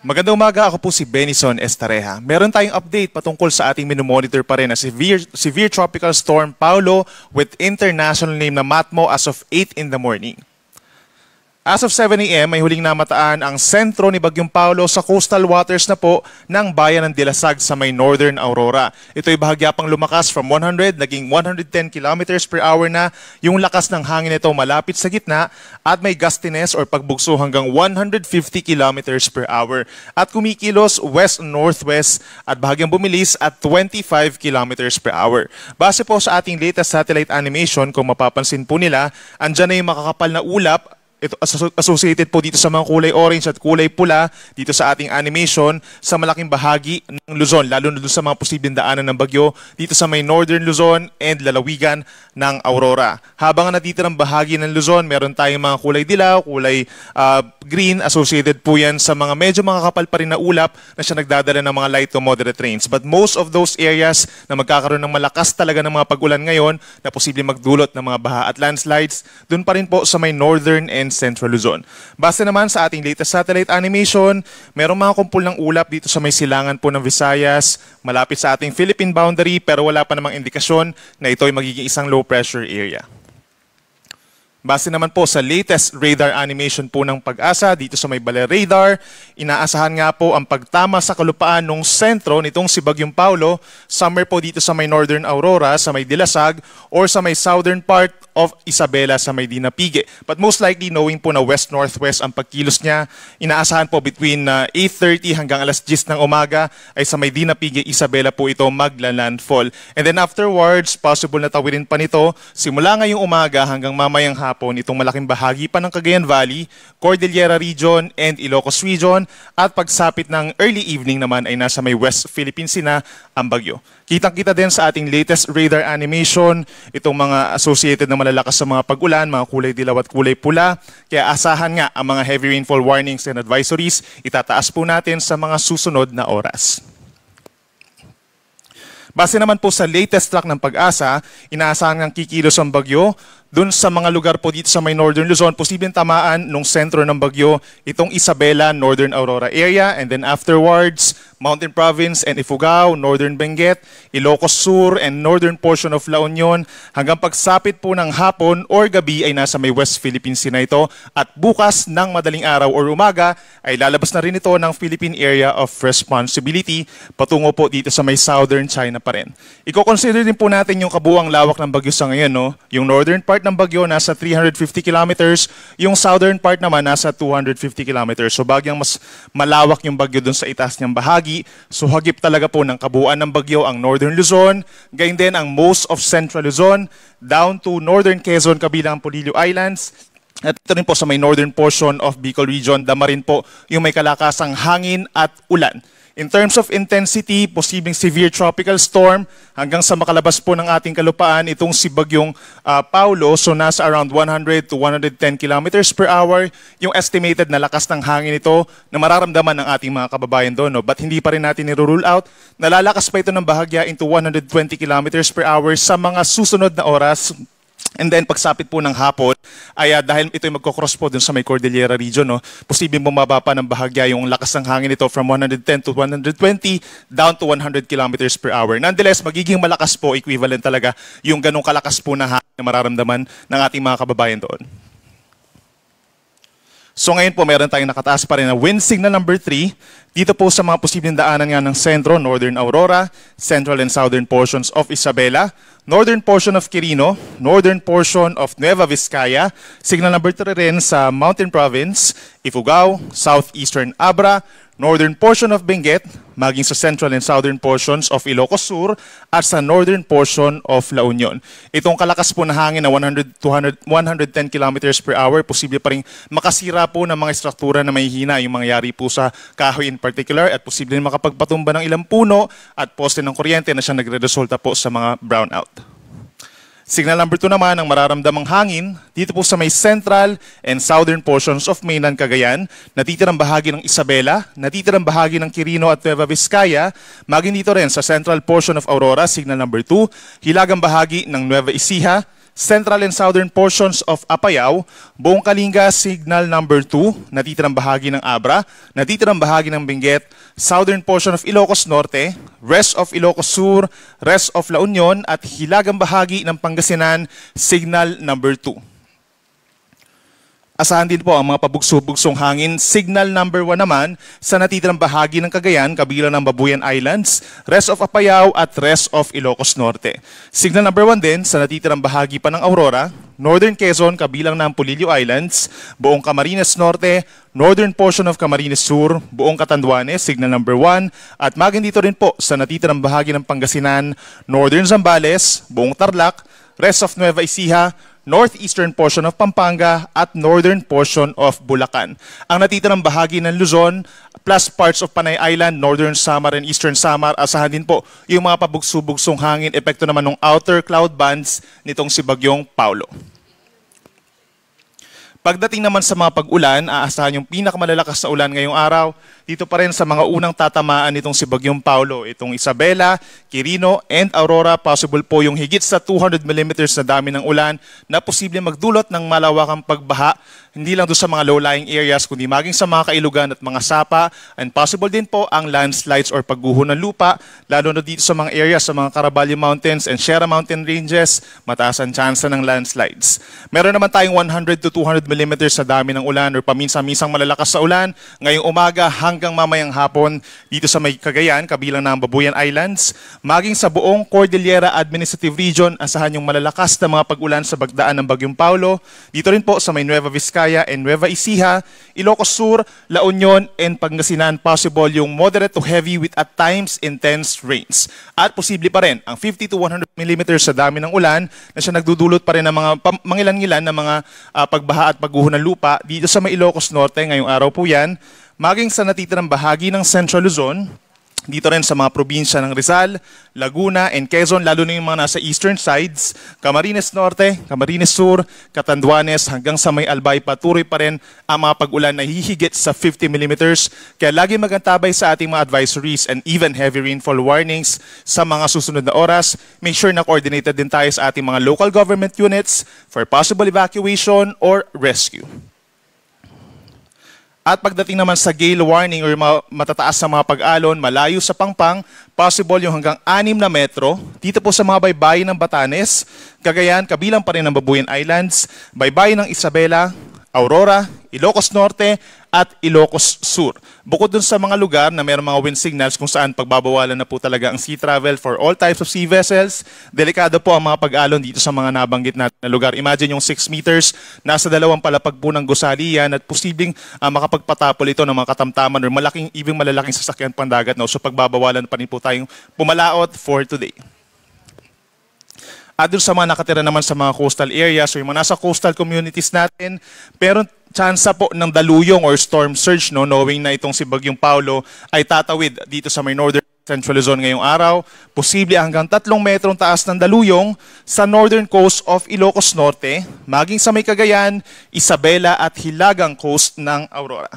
Magandang umaga, ako po si Benison Estareja. Meron tayong update patungkol sa ating minomonitor pa rin na severe tropical storm Paulo with international name na Matmo as of 8 in the morning. As of 7 a.m. may huling namataan ang sentro ni Bagyong Paulo sa coastal waters na po ng bayan ng Dilasag sa may Northern Aurora. Ito ay bahagya pang lumakas from 100 naging 110 kilometers per hour na yung lakas ng hangin nito malapit sa gitna at may gustiness or pagbugso hanggang 150 kilometers per hour at kumikilos west-northwest at bahagyang bumilis at 25 kilometers per hour. Base po sa ating latest satellite animation, kung mapapansin po nila, andyan na yung makakapal na ulap. Ito associated po dito sa mga kulay orange at kulay pula dito sa ating animation sa malaking bahagi ng Luzon, lalo na doon sa mga posibleng daanan ng bagyo dito sa may Northern Luzon and lalawigan ng Aurora. Habang natitirang bahagi ng Luzon, meron tayong mga kulay dilaw, kulay green, associated po yan sa mga medyo makakapal pa rin na ulap na siya nagdadala ng mga light to moderate rains. But most of those areas na magkakaroon ng malakas talaga ng mga pag-ulan ngayon na posibleng magdulot ng mga baha at landslides, doon pa rin po sa may Northern and Central Luzon. Base naman sa ating latest satellite animation, merong mga kumpul ng ulap dito sa may silangan po ng Visayas, malapit sa ating Philippine boundary pero wala pa namang indikasyon na ito ay magiging isang low pressure area. Base naman po sa latest radar animation po ng Pag-asa dito sa may Baler Radar, inaasahan nga po ang pagtama sa kalupaan ng sentro nitong si Bagyong Paulo, somewhere po dito sa may Northern Aurora, sa may Dilasag, or sa may southern part of Isabela sa may Dinapigue. But most likely, knowing po na west-northwest ang pagkilos niya, inaasahan po between 8:30 hanggang alas 10 ng umaga ay sa may Dinapigue, Isabela po ito magla-landfall. And then afterwards, possible na tawirin pa nito simula ngayong umaga hanggang mamayang hapon itong malaking bahagi pa ng Cagayan Valley, Cordillera Region, and Ilocos Region, at pagsapit ng early evening naman ay nasa may West Philippine Sea na ang bagyo. Kitang-kita din sa ating latest radar animation itong mga associated na malalakas sa mga pag-ulan, mga kulay dilaw at kulay pula. Kaya asahan nga ang mga heavy rainfall warnings and advisories, itataas po natin sa mga susunod na oras. Base naman po sa latest track ng Pag-asa, inaasahan ng kikilos ang bagyo doon sa mga lugar po dito sa may Northern Luzon, posibleng tamaan nung sentro ng bagyo, itong Isabela, Northern Aurora area, and then afterwards, Mountain Province and Ifugao, Northern Benguet, Ilocos Sur, and northern portion of La Union, hanggang pagsapit po ng hapon or gabi ay nasa may West Philippine Sea na ito, at bukas ng madaling araw or umaga ay lalabas na rin ito ng Philippine Area of Responsibility patungo po dito sa may Southern China pa rin. I-consider din po natin yung kabuang lawak ng bagyo sa ngayon, no? Yung northern part ng bagyo nasa 350 kilometers, yung southern part naman nasa 250 kilometers. So bagyang mas malawak yung bagyo dun sa itaas niyang bahagi. So hagip talaga po ng kabuuan ng bagyo ang Northern Luzon, gayon din ang most of Central Luzon, down to Northern Quezon kabilang Polillo Islands. At ito rin po sa may northern portion of Bicol Region, dama rin po yung may kalakasang hangin at ulan. In terms of intensity, posibleng severe tropical storm hanggang sa makalabas po ng ating kalupaan itong si Bagyong Paulo. So nasa around 100 to 110 kilometers per hour yung estimated na lakas ng hangin ito na mararamdaman ng ating mga kababayan doon. No? But hindi pa rin natin nirule out. Nalalakas pa ito ng bahagya into 120 kilometers per hour sa mga susunod na oras. And then pagsapit po ng hapon, ay dahil ito ay magkocross po dun sa may Cordillera Region, no, posibleng bumaba pa ng bahagya yung lakas ng hangin nito from 110 to 120 down to 100 kilometers per hour. Nonetheless, magiging malakas po, equivalent talaga yung ganong kalakas po na hangin na mararamdaman ng ating mga kababayan doon. So ngayon po meron tayong nakataas pa rin na wind signal number 3 dito po sa mga posibleng daanan nga ng sentro, Northern Aurora, Central and Southern portions of Isabela, Northern portion of Quirino, Northern portion of Nueva Vizcaya, signal number 3 rin sa Mountain Province, Ifugao, Southeastern Abra, Northern portion of Benguet, maging sa Central and Southern portions of Ilocos Sur, at sa Northern portion of La Union. Itong kalakas po na hangin na 100 to 110 kilometers per hour, posible pa rin makasira po ng mga struktura na may hina, yung mangyayari po sa kahoy in particular, at posible makapagpatumba ng ilang puno at poste ng kuryente na siya nagre-resulta po sa mga brownout. Signal number 2 naman ang mararamdamang hangin dito po sa may central and southern portions of mainland Cagayan, natitirang bahagi ng Isabela, natitirang bahagi ng Quirino at Nueva Vizcaya, maging dito rin sa central portion of Aurora, signal number 2, hilagang bahagi ng Nueva Ecija, central and southern portions of Apayao, buong Kalinga, signal number 2, natitirang bahagi ng Abra, natitirang bahagi ng Benguet, southern portion of Ilocos Norte, rest of Ilocos Sur, rest of La Union, at hilagang bahagi ng Pangasinan, signal number 2. Asahan din po ang mga pabugso-bugsong hangin. Signal number 1 naman sa natitirang bahagi ng Cagayan, kabilang ng Babuyan Islands, rest of Apayao at rest of Ilocos Norte. Signal number 1 din sa natitirang bahagi pa ng Aurora, Northern Quezon, kabilang ng Polillo Islands, buong Camarines Norte, northern portion of Camarines Sur, buong Catanduanes, signal number 1, at maging dito rin po sa natitirang bahagi ng Pangasinan, northern Zambales, buong Tarlac, rest of Nueva Ecija, northeastern portion of Pampanga at northern portion of Bulacan. Ang natitirang bahagi ng Luzon plus parts of Panay Island, northern Samar and eastern Samar, asahan din po yung mga pabugso-bugsong hangin, epekto naman ng outer cloud bands nitong si Bagyong Paulo. Pagdating naman sa mga pag-ulan, aasahan yung pinakamalalakas na ulan ngayong araw. Dito pa rin sa mga unang tatamaan nitong si Bagyong Paulo. Itong Isabela, Quirino, and Aurora, possible po yung higit sa 200 mm na dami ng ulan na posible magdulot ng malawakang pagbaha, hindi lang doon sa mga low-lying areas, kundi maging sa mga kailugan at mga sapa, and possible din po ang landslides or pagguho ng lupa, lalo na dito sa mga areas sa mga Caraballo Mountains and Sierra Mountain Ranges, mataas ang tsansa ng landslides. Meron naman tayong 100 to 200 mm sa dami ng ulan or paminsan-minsang malalakas sa ulan ngayong umaga hanggang mamayang hapon dito sa may Cagayan, kabilang ng Babuyan Islands, maging sa buong Cordillera Administrative Region, asahan yung malalakas na mga pag-ulan sa bagdaan ng Bagyong Paulo. Dito rin po sa may Nueva Vizcaya and Nueva Ecija, Ilocos Sur, La Union, and Pangasinan, possible yung moderate to heavy with at times intense rains. At posible pa rin ang 50 to 100 mm sa dami ng ulan na siya nagdudulot pa rin ng mga mangilan-ngilan na mga pagbaha at pagguho ng lupa dito sa may Ilocos Norte ngayong araw po yan, maging sa natitirang bahagi ng Central Luzon, dito rin sa mga probinsya ng Rizal, Laguna, and Quezon, lalo na yung mga nasa eastern sides, Camarines Norte, Camarines Sur, Catanduanes, hanggang sa may Albay, patuloy pa rin ang mga pag-ulan na hihigit sa 50 mm. Kaya lagi magantabay sa ating mga advisories and even heavy rainfall warnings sa mga susunod na oras. Make sure na coordinated din tayo sa ating mga local government units for possible evacuation or rescue. At pagdating naman sa gale warning or matataas sa mga pag-alon, malayo sa Pangpang, possible yung hanggang 6 na metro. Dito po sa mga baybayin ng Batanes, Cagayan, kabilang pa rin ng Babuyan Islands, baybayin ng Isabela, Aurora, Ilocos Norte, at Ilocos Sur. Bukod dun sa mga lugar na mayroong mga wind signals kung saan pagbabawalan na po talaga ang sea travel for all types of sea vessels, delikado po ang mga pag-alon dito sa mga nabanggit natin na lugar. Imagine yung 6 meters, nasa 2 palapag po ng gusali yan at posibleng makapagpatapol ito ng mga katamtaman or even malalaking sasakyan pandagat. No? So pagbabawalan pa rin po tayong pumalaot for today. At doon sa mga nakatira naman sa mga coastal areas o yung mga nasa coastal communities natin, pero tsansa po ng daluyong or storm surge, no, knowing na itong si Bagyong Paulo ay tatawid dito sa may northern Central Luzon ngayong araw, posible hanggang 3 metrong taas ng daluyong sa northern coast of Ilocos Norte, maging sa may Cagayan, Isabela at hilagang coast ng Aurora.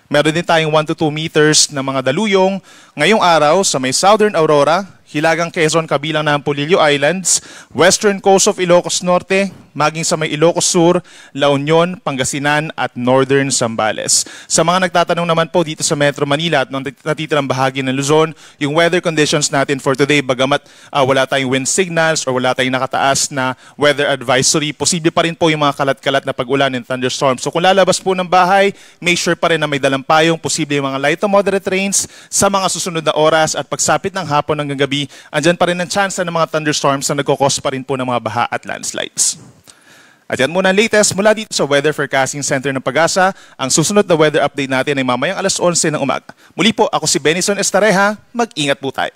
Meron din tayong 1 to 2 meters na mga daluyong ngayong araw sa may southern Aurora, hilagang Quezon, kabilang ng Polillo Islands, western coast of Ilocos Norte, maging sa may Ilocos Sur, La Union, Pangasinan at northern Zambales. Sa mga nagtatanong naman po dito sa Metro Manila at natitirang bahagi ng Luzon, yung weather conditions natin for today, bagamat wala tayong wind signals or wala tayong nakataas na weather advisory, posible pa rin po yung mga kalat-kalat na pag-ulan and thunderstorms. So kung lalabas po ng bahay, make sure pa rin na may dalang payong, posible yung mga light to moderate rains sa mga susunod na oras at pagsapit ng hapon hanggang gabi, andyan pa rin ang chance ng mga thunderstorms na nagkakos pa rin po ng mga baha at landslides. At yan muna ang latest mula dito sa Weather Forecasting Center ng Pag-asa. Ang susunod na weather update natin ay mamayang 11:00 ng umaga. Muli po, ako si Benison Estareja. Mag-ingat po tayo.